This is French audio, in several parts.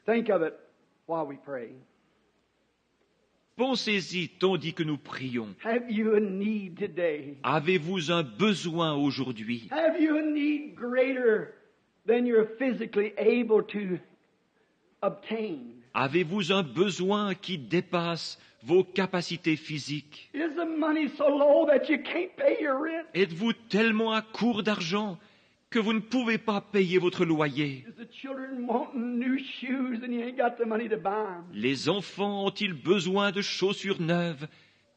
Think of it while we pray. Pensez-y tandis que nous prions. Have you a need today? Avez-vous un besoin aujourd'hui? Have you a need greater than you're physically able to obtain? Avez-vous un besoin qui dépasse vos capacités physiques? Is the money so low that you can't pay your rent? Êtes-vous tellement à court d'argent que vous ne pouvez pas payer votre loyer? Is the children wanting new shoes and you ain't got the money to buy them? Les enfants ont-ils besoin de chaussures neuves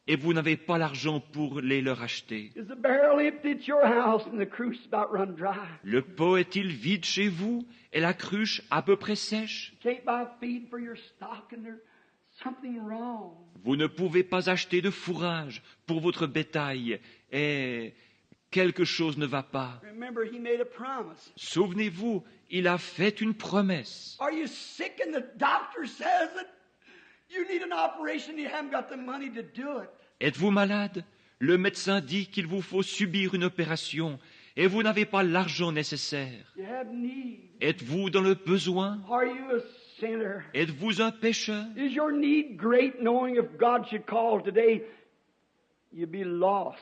et vous n'avez pas l'argent pour les leur acheter? Is the barrel empty at your house and the cruise about run dry? Le pot est-il vide chez vous et la cruche à peu près sèche? You can't buy feed for your stock and there's something wrong. Vous ne pouvez pas acheter de fourrage pour votre bétail et quelque chose ne va pas. Remember, he made a promise. Souvenez-vous, il a fait une promesse. Are you sick and the doctor says that you need an operation and you haven't got the money to do it? Êtes-vous malade? Le médecin dit qu'il vous faut subir une opération et vous n'avez pas l'argent nécessaire. You have need. Êtes-vous dans le besoin? Are you a sinner? Êtes-vous un pécheur? Is your need great knowing if God should call today, you'd be lost?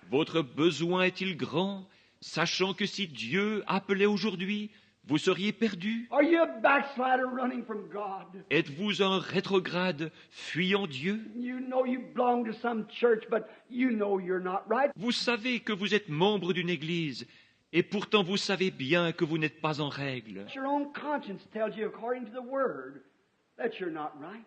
Votre besoin est-il grand, sachant que si Dieu appelait aujourd'hui, vous seriez perdu? Are you a backslider running from God? Êtes-vous un rétrograde fuyant Dieu? You know you belong to some church, but you know you're not right. Vous savez que vous êtes membre d'une église, et pourtant vous savez bien que vous n'êtes pas en règle. Your own conscience tells you, according to the Word, that you're not right.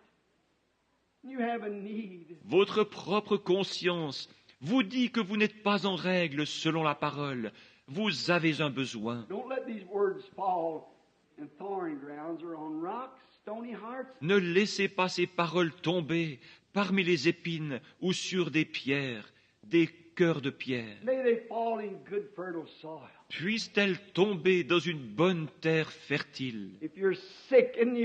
You have a need. Votre propre conscience vous dit que vous n'êtes pas en règle selon la parole. Vous avez un besoin. Don't let these words fall in thorny grounds or on rocks, stony hearts. Ne laissez pas ces paroles tomber parmi les épines ou sur des pierres, des cœurs de pierre. May they fall in good fertile soil. Puissent-elles tomber dans une bonne terre fertile? If you're sick and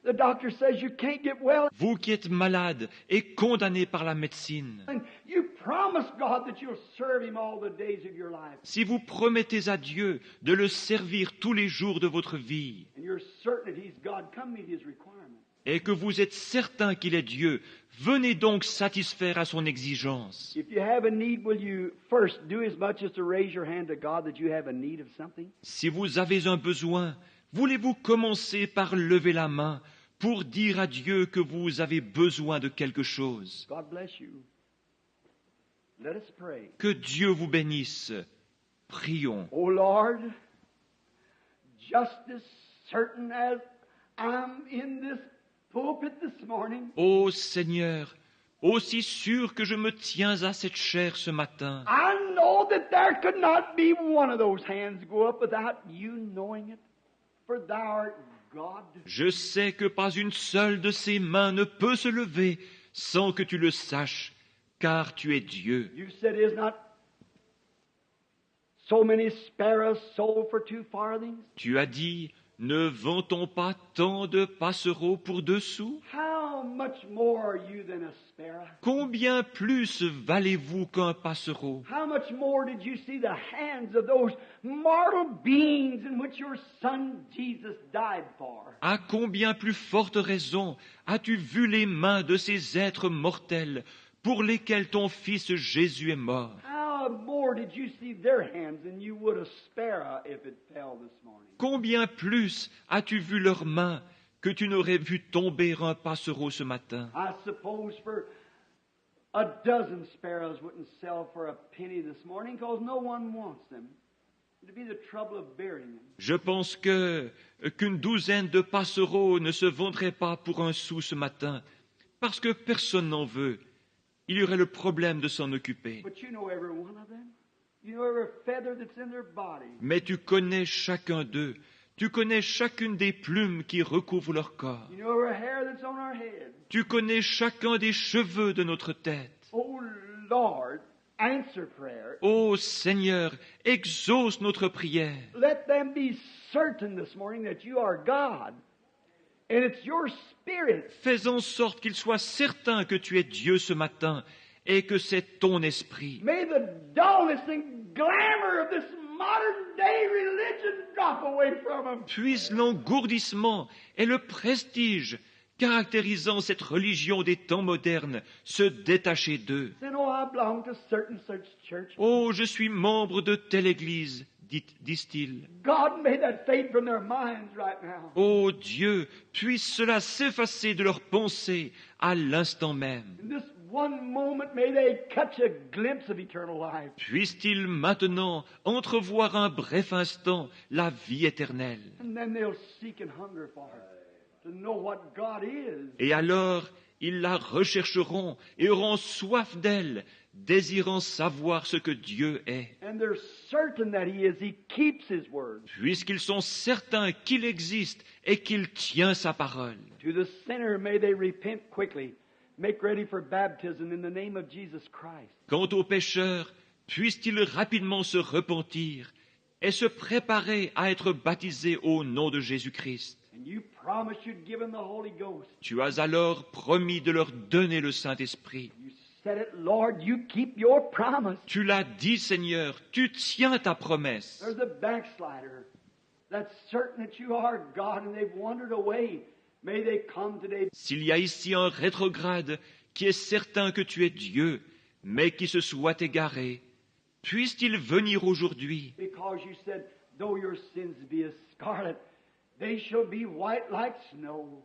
the doctor says you can't get well, Vous qui êtes malade et condamné par la médecine, and you promise God that you'll serve Him all the days of your life, si vous promettez à Dieu de le servir tous les jours de votre vie, and you're certain that He's God, come meet His requirement. et que vous êtes certain qu'il est Dieu, venez donc satisfaire à son exigence. If you have a need, will you first do as much as to raise your hand to God that you have a need of something? Si vous avez un besoin, voulez-vous commencer par lever la main pour dire à Dieu que vous avez besoin de quelque chose? God bless you. Let us pray. Que Dieu vous bénisse. Prions. Oh Lord, just as certain as I'm in this pulpit this morning, Ô Seigneur, aussi sûr que je me tiens à cette chair ce matin, I know that there could not be one of those hands go up without you knowing it, for thou art God. je sais que pas une seule de ces mains ne peut se lever sans que tu le saches, car tu es Dieu. You said, is not so many sparrows sold for 2 farthings? Tu as dit, ne vend-on pas tant de passereaux pour 2 sous? How much more are you than a sparrow? Combien plus valez-vous qu'un passereau? How much more did you see the hands of those mortal beings in which your Son Jesus died for? À combien plus forte raison as-tu vu les mains de ces êtres mortels pour lesquels ton Fils Jésus est mort? How more did you see their hands than you would a sparrow if it fell this morning? Combien plus as-tu vu leurs mains que tu n'aurais vu tomber un passereau ce matin? I suppose for a dozen sparrows wouldn't sell for a penny this morning because no one wants them. It'd be the trouble of burying them. Je pense qu'une douzaine de passereaux ne se vendraient pas pour 1 sou ce matin, parce que personne n'en veut. Il y aurait le problème de s'en occuper. But you know every one of them. You know every feather that's in their body. Mais tu connais chacun d'eux. Tu connais chacune des plumes qui recouvrent leur corps. You know every hair that's on our head. Tu connais chacun des cheveux de notre tête. Oh Lord, answer prayer. Ô Seigneur, exauce notre prière. Let them be certain this morning that you are God. And it's your Spirit. Fais en sorte qu'ils soient certains que tu es Dieu ce matin et que c'est ton esprit. May the dullness and glamour of this modern day religion drop away from them. Puisse l'engourdissement et le prestige caractérisant cette religion des temps modernes se détacher d'eux. Saying, oh, I belong to certain such church. Oh, je suis membre de telle église, disent-ils. God may that fade from their minds right now. Oh Dieu, puisse cela s'effacer de leurs pensées à l'instant même. In this one moment, may they catch a glimpse of eternal life. Puisse-t-il maintenant entrevoir un bref instant la vie éternelle. And then they'll seek and hunger for it, to know what God is. Et alors, ils la rechercheront et auront soif d'elle, désirant savoir ce que Dieu est. And they're certain that He is. He keeps His word. Puisqu'ils sont certains qu'il existe et qu'il tient sa parole. To the sinner, may they repent quickly. Make ready for baptism in the name of Jesus Christ. Quant aux pécheurs, puissent-ils rapidement se repentir et se préparer à être baptisés au nom de Jésus-Christ. And you promised you'd give them the Holy Ghost. Tu as alors promis de leur donner le Saint-Esprit. You said it, Lord. You keep your promise. Tu l'as dit, Seigneur, tu tiens ta promesse. There's a backslider that's certain that you are God and they've wandered away. May they come today. S'il y a ici un rétrograde qui est certain que tu es Dieu, mais qui se soit égaré, puisse-t-il venir aujourd'hui, Because you said, though your sins be as scarlet, they shall be white like snow.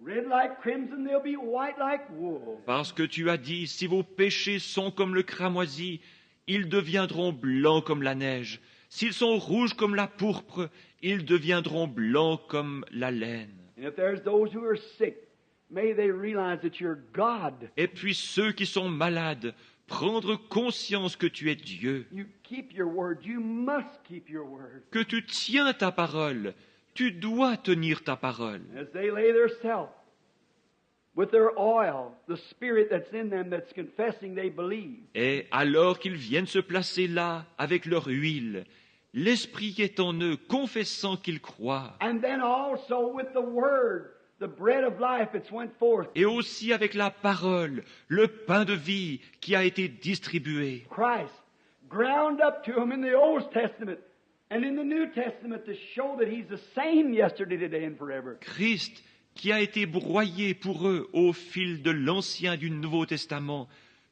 Red like crimson, they'll be white like wool. parce que tu as dit, si vos péchés sont comme le cramoisi, ils deviendront blancs comme la neige. S'ils sont rouges comme la pourpre, ils deviendront blancs comme la laine. And if there's those who are sick, may they realize that you're God. Et puis ceux qui sont malades, prendre conscience que tu es Dieu, You keep your word. You must keep your word. que tu tiens ta parole, tu dois tenir ta parole. As they lay their self with their oil, the spirit that's in them that's confessing they believe. Et alors qu'ils viennent se placer là avec leur huile, l'Esprit est en eux, confessant qu'ils croient, And then also with the word, the bread of life that's went forth. et aussi avec la parole, le pain de vie qui a été distribué. Christ ground up to them in the Old Testament and in the New Testament to show that He's the same yesterday, today, and forever. Christ qui a été broyé pour eux au fil de l'Ancien et du Nouveau Testament,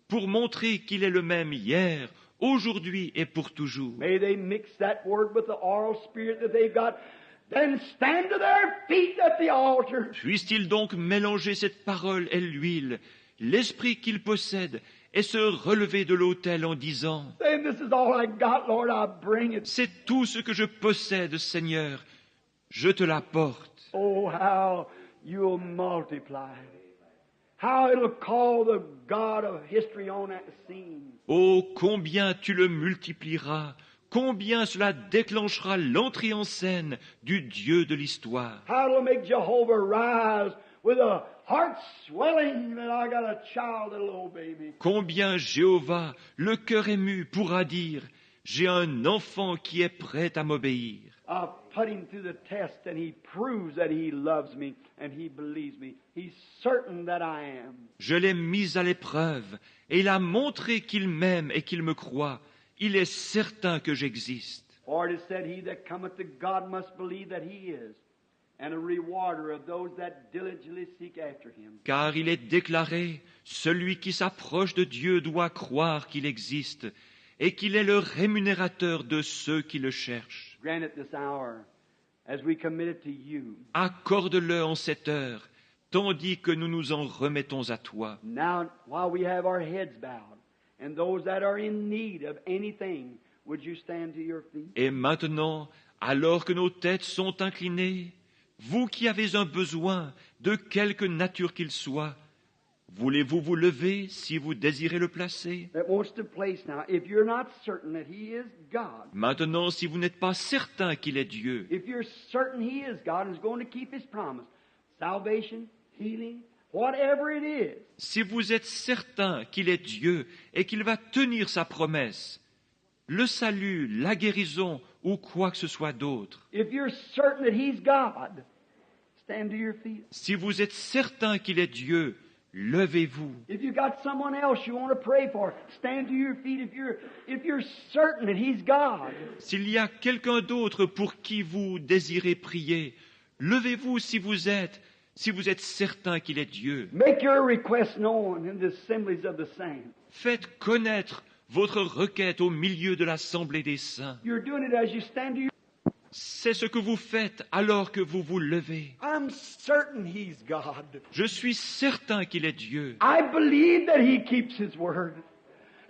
pour montrer qu'il est le même hier, aujourd'hui et pour toujours. May they mix that word with the oral spirit that they've got, then stand to their feet at the altar. Puisse-t-il donc mélanger cette parole et l'huile, l'esprit qu'ils possèdent, et se relever de l'autel en disant, Saying, this is all I got, Lord, I bring it. c'est tout ce que je possède, Seigneur, je te l'apporte. Oh, how you'll multiply. How it'll call the God of history on that scene. Oh, combien tu le multiplieras, combien cela déclenchera l'entrée en scène du Dieu de l'histoire. How it'll make Jehovah rise with a heart swelling that I got a child, a little baby. Combien Jéhovah, le cœur ému, pourra dire, j'ai un enfant qui est prêt à m'obéir. I've put him through the test and he proves that he loves me and he believes me. He's certain that I am. Je l'ai mis à l'épreuve, et il a montré qu'il m'aime et qu'il me croit. Il est certain que j'existe. For it is said, he that cometh to God must believe that he is, and a rewarder of those that diligently seek after him. Car il est déclaré, celui qui s'approche de Dieu doit croire qu'il existe, et qu'il est le rémunérateur de ceux qui le cherchent. Grant it this hour as we commit it to you. Accorde-le en cette heure, tandis que nous nous en remettons à toi. Now, while we have our heads bowed, and those that are in need of anything, would you stand to your feet? Et maintenant, alors que nos têtes sont inclinées, vous qui avez un besoin, de quelque nature qu'il soit, voulez-vous vous lever si vous désirez le placer? That wants to place now. If you're not certain that he is God, Maintenant, si vous n'êtes pas certain qu'il est Dieu, if you're certain he is God and is going to keep his promise, salvation, healing, whatever it is, si vous êtes certain qu'il est Dieu et qu'il va tenir sa promesse, le salut, la guérison ou quoi que ce soit d'autre, if you're certain that he's God, stand to your feet. si vous êtes certain qu'il est Dieu, levez-vous. If you got someone else you want to pray for, stand to your feet if you're certain that He's God. S'il y a quelqu'un d'autre pour qui vous désirez prier, levez-vous si vous êtes certain qu'il est Dieu. Make your request known in the assemblies of the saints. Faites connaître votre requête au milieu de l'assemblée des saints. You're doing it as you stand to your C'est ce que vous faites alors que vous vous levez. I'm certain He's God. Je suis certain qu'il est Dieu. I believe that He keeps His word.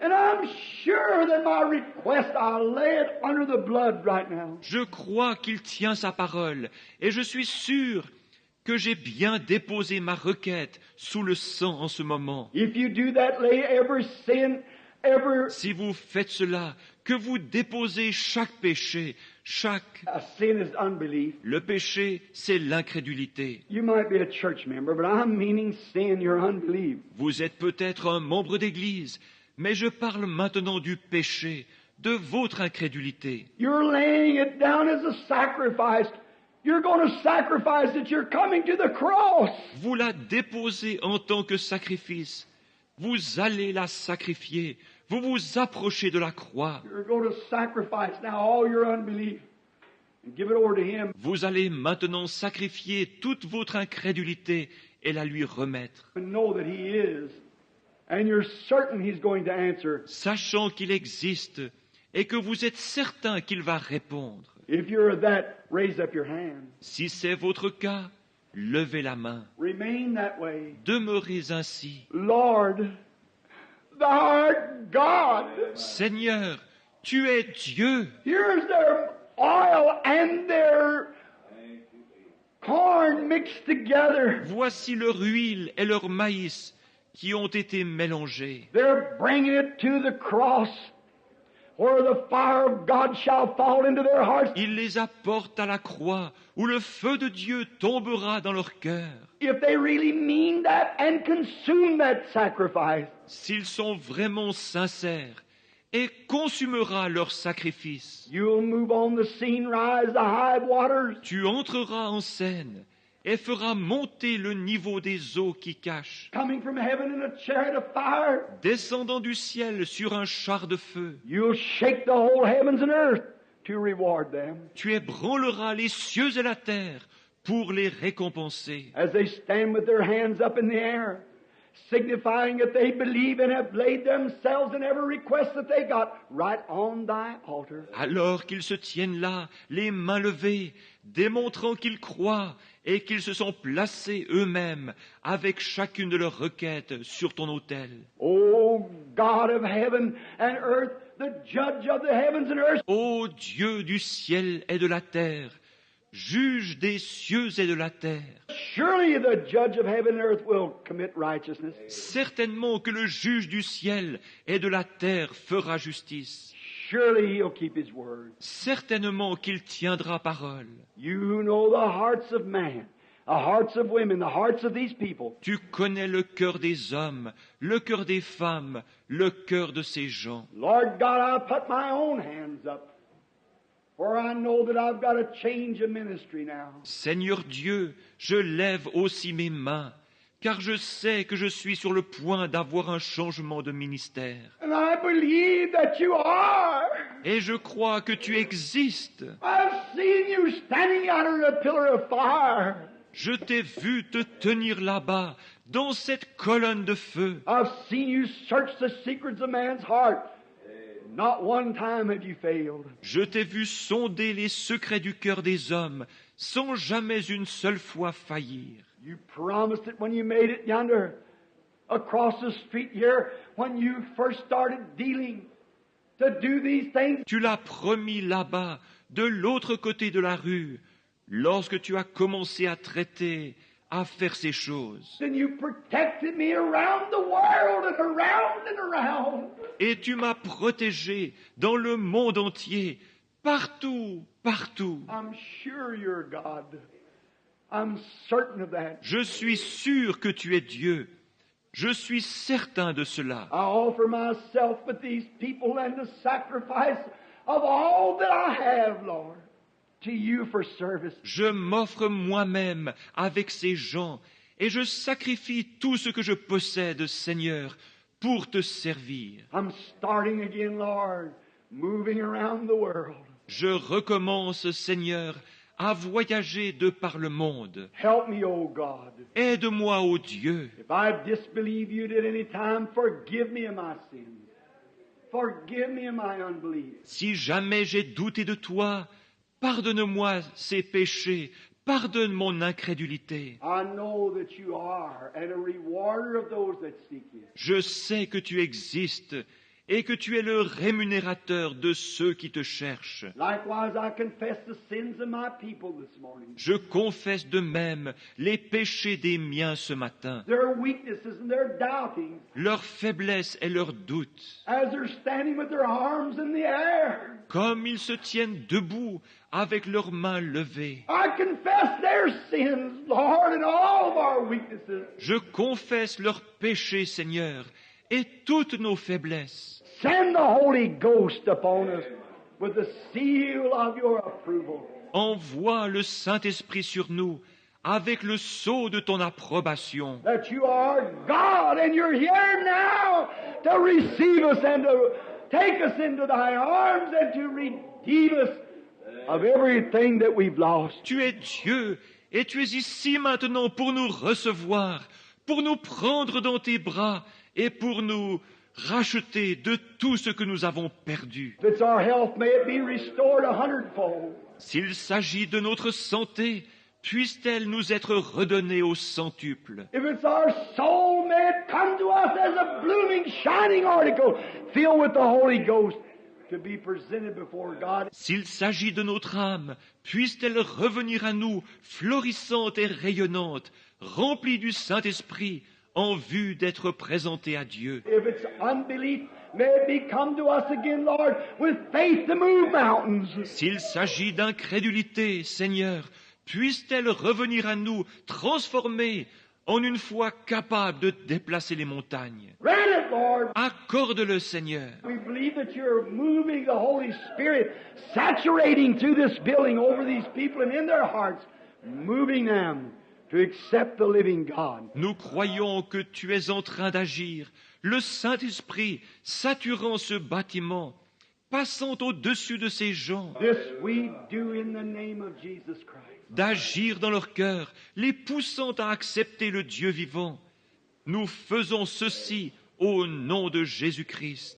And I'm sure that my request, I'll lay it under the blood right now. Je crois qu'il tient sa parole et je suis sûr que j'ai bien déposé ma requête sous le sang en ce moment. If you do that, lay every sin, every Si vous faites cela, que vous déposez chaque péché, sin is unbelief. Le péché, c'est l'incrédulité. You might be a church member, but I'm meaning sin, your unbelief. Vous êtes peut-être un membre d'église, mais je parle maintenant du péché, de votre incrédulité. You're laying it down as a sacrifice. You're going to sacrifice it. You're coming to the cross. Vous la déposez en tant que sacrifice. Vous allez la sacrifier. Vous vous approchez de la croix. You're going to sacrifice now all your unbelief and give it over to Him. Vous allez maintenant sacrifier toute votre incrédulité et la lui remettre. And know that He is. And you're certain He's going to answer. Sachant qu'il existe et que vous êtes certain qu'il va répondre. If you're that, raise up your hand. Si c'est votre cas, levez la main. Remain that way. Demeurez ainsi. Lord, Thou art God. Seigneur, tu es Dieu. Here's their oil and their corn mixed together. Voici leur huile et leur maïs qui ont été mélangés. They're bringing it to the cross where the fire of God shall fall into their hearts. Ils les apportent à la croix où le feu de Dieu tombera dans leur cœur. If they really mean that and consume that sacrifice. S'ils sont vraiment sincères, et consumera leur sacrifice. You'll move on the scene, rise the high waters. Tu entreras en scène et feras monter le niveau des eaux qui cachent, Coming from heaven in a chariot of fire. descendant du ciel sur un char de feu. You'll shake the whole heavens and earth to reward them. Tu ébranleras les cieux et la terre pour les récompenser. As they stand with their hands up in the air, signifying that they believe and have laid themselves and every request that they got right on thy altar. Alors qu'ils se tiennent là, les mains levées, démontrant qu'ils croient et qu'ils se sont placés eux-mêmes avec chacune de leurs requêtes sur ton autel. O God of heaven and earth, the judge of the heavens and earth, Ô Dieu du ciel et de la terre, juge des cieux et de la terre, surely the judge of heaven and earth will commit righteousness. certainement que le juge du ciel et de la terre fera justice. Surely he'll keep his word. Certainement qu'il tiendra parole. You know the hearts of man, the hearts of women, the hearts of these people. Tu connais le cœur des hommes, le cœur des femmes, le cœur de ces gens. Lord God, I'll put my own hands up, for I know that I've got a change of ministry now. Seigneur Dieu, je lève aussi mes mains, car je sais que je suis sur le point d'avoir un changement de ministère. And I believe that you are. Et je crois que tu existes. I've seen you standing under a pillar of fire. Je t'ai vu te tenir là-bas, dans cette colonne de feu. I've seen you search the secrets of man's heart. Not one time have you failed. Je t'ai vu sonder les secrets du cœur des hommes, sans jamais une seule fois faillir. You promised it when you made it yonder, across the street here, when you first started dealing, to do these things. Tu l'as promis là-bas, de l'autre côté de la rue, lorsque tu as commencé à traiter, à faire ces choses. Then you protected me around the world and around and around. Et tu m'as protégé dans le monde entier, partout, partout. I'm sure you're God. I'm certain of that. Je suis sûr que tu es Dieu. Je suis certain de cela. I offer myself with these people and the sacrifice of all that I have, Lord, to you for service. Je m'offre moi-même avec ces gens et je sacrifie tout ce que je possède, Seigneur, pour te servir. I'm starting again, Lord, moving around the world. Je recommence, Seigneur, à voyager de par le monde. Help me, O God. Aide-moi, ô Dieu. If I disbelieve you at any time, forgive me of my sins. Forgive me of my unbelief. Si jamais j'ai douté de toi, pardonne-moi ces péchés, pardonne mon incrédulité. I know that you are and a rewarder of those that seek you. Je sais que tu existes et que tu es le rémunérateur de ceux qui te cherchent. Likewise, I confess the sins of my people this morning. Je confesse de même les péchés des miens ce matin, Their weaknesses and their doubtings leurs faiblesses et leurs doutes. as they're standing with their arms in the air. Comme ils se tiennent debout avec leurs mains levées. I confess their sins, Lord, and all of our weaknesses. Je confesse leurs péchés, Seigneur, et toutes nos faiblesses. Send the Holy Ghost upon us with the seal of your approval. Envoie le Saint-Esprit sur nous avec le sceau de ton approbation. That you are God and you're here now to receive us and to take us into thy arms and to redeem us of everything that we've lost. Tu es Dieu et tu es ici maintenant pour nous recevoir, pour nous prendre dans tes bras et pour nous racheter de tout ce que nous avons perdu. If it's our health, may it be restored 100-fold. S'il s'agit de notre santé, puisse-t-elle nous être redonnée au centuple. If it's our soul, may it come to us as a blooming, shining article filled with the Holy Ghost to be presented before God. S'il s'agit de notre âme, puisse-t-elle revenir à nous florissante et rayonnante, remplie du Saint-Esprit, en vue d'être présentée à Dieu. If it's unbelief, may it be come to us again, Lord, with faith to move mountains. S'il s'agit d'incrédulité, Seigneur, puisse-t-elle revenir à nous transformée en une foi capable de déplacer les montagnes. Grant it, Lord. Accorde-le, Seigneur. We believe that you're moving the Holy Spirit, saturating through this building over these people and in their hearts, moving them to accept the living God. Nous croyons que tu es en train d'agir, le Saint-Esprit saturant ce bâtiment, passant au-dessus de ces gens, This we do in the name of Jesus Christ. d'agir dans leur cœur, les poussant à accepter le Dieu vivant. Nous faisons ceci au nom de Jésus-Christ.